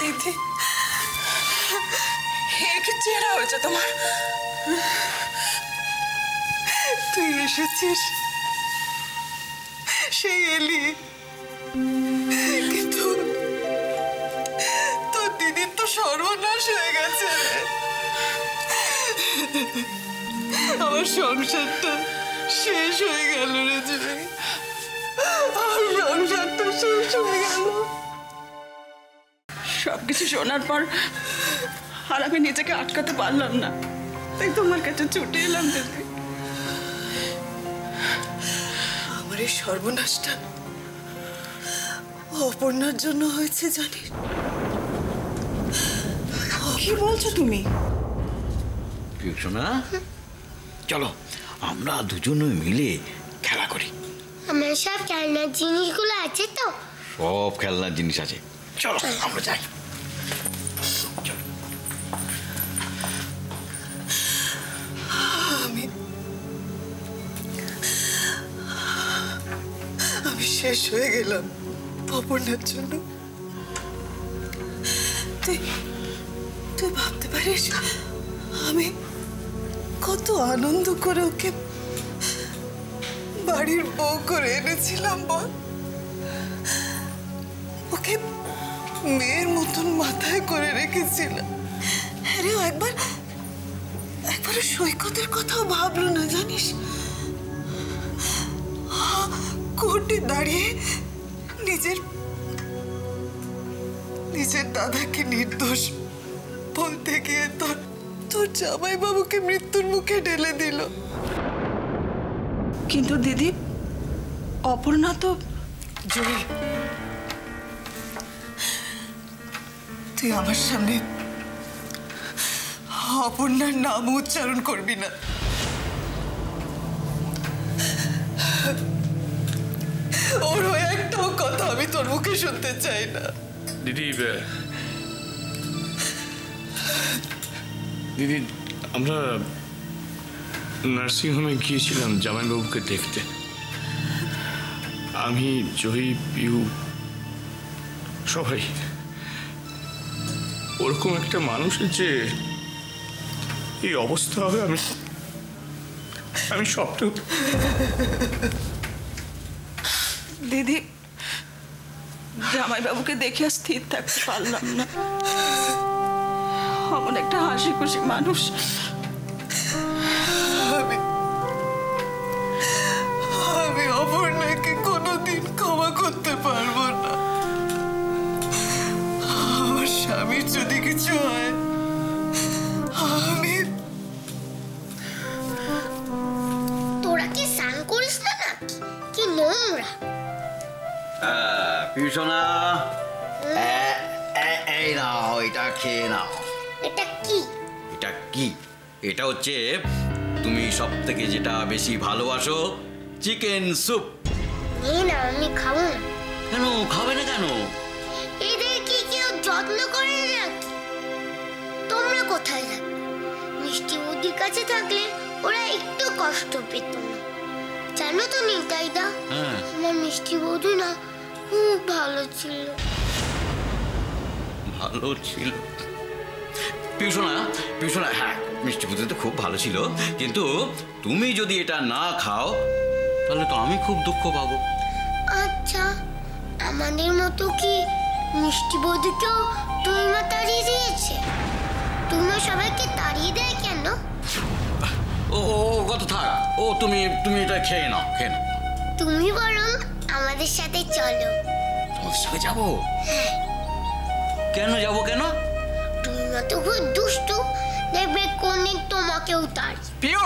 দিদি, কি চেহারা হয়েছে তোমার? তুই এসেছিস, সেই এলি, কিন্তু তোর দিদির তো সর্বনাশ হয়ে গেছে। আমার সংসারটা শেষ হয়ে গেল রে জয়, আমার সংসারটা শেষ হয়ে গেল। সবকিছু শোনার পর আর আমি নিজেকে আটকাতে পারলাম না, তাই তোমার কাছে ছুটে এলাম। দিদি, আমার এই সর্বনাশটা অপর্ণার জন্য হয়েছে জানিস? কি বলছো তুমি? পিউষণা, চলো আমরা দুজনে মিলে খেলা করি। আমার সব খেলনার জিনিসগুলো আছে তো? সব খেলনার জিনিস আছে, চলো আমরা যাই। আমি শেষ হয়ে গেলাম অপর্ণার জন্য। তুই ভাবতে পারিস আমি কত আনন্দ করে ওকে বাড়ির বউ করে এনেছিলাম বল? ওকে মেয়ের মতন মাথায় করে রেখেছিলাম। আরে একবার সৈকতের কথাও ভাবলো না জানিস? কোর্টে দাঁড়িয়ে নিজের দাদাকে নির্দোষ বলতে গিয়ে তোর জামাই বাবুকে মৃত্যুর মুখে ঢেলে দিল। কিন্তু দিদি, অপর্ণা তো জয়ী, তুই আমার সামনে অপর্ণার নাম উচ্চারণ করবি না। ওর একটাও কথা আমি তোর মুখে শুনতে চাই না। দিদি, দিদি, আমরা নার্সিংহোমে গিয়েছিলাম জামাইবাবুকে দেখতে। আমি, জয়ী, পিউ, সবাই। ওরকম একটা মানুষের যে এই অবস্থা হবে আমি স্বপ্ন। দিদি, জামাইবাবুকে দেখে আর স্থির থাকতে পারলাম না। অমন একটা হাসি খুশি মানুষ আমি অপর্ণাকে কোনোদিন ক্ষমা করতে পারবো না। আমার স্বামীর যদি কিছু হয়, তোরা কি স্নান করিস না? কি নোংরা। পিউষণা, এই নাও, এটা খেয়ে নাও। এটা কি? এটা হচ্ছে তুমি সব থেকে যেটা বেশি ভালোবাসো, চিকেন স্যুপ। না, আমি খাবো না। কেন খাবে না? কেন? এদের কি কেউ যত্ন করে না? তোমরা কোথায় যাবে? মিষ্টি বৌদির কাছে থাকলে ওরা একটু কষ্ট পেত না, জানো তো নিতাইদা? আমার মিষ্টি বৌদি না খুব ভালো ছিল। পিউষণা, হ্যাঁ, মিষ্টি বৌদি তো খুব ভালো ছিল, কিন্তু তুমি যদি এটা না খাও তাহলে তো আমি খুব দুঃখ পাবো। আচ্ছা, আমাদের মতো কি মিষ্টি বৌদিকেও তুই মা তাড়িয়ে দিয়েছে? তুমি সবাইকে তাড়িয়ে দেয় কেন? ও কথা থাক, তুমি এটা খেয়ে নাও। তুমি বরং আমাদের সাথে চলো। তোমাদের সঙ্গে যাবো? কেন যাবো? কেন? তুমি মা তো খুব দুষ্টু, দেখবে কোন তোমাকেও তাড়ি। পিউ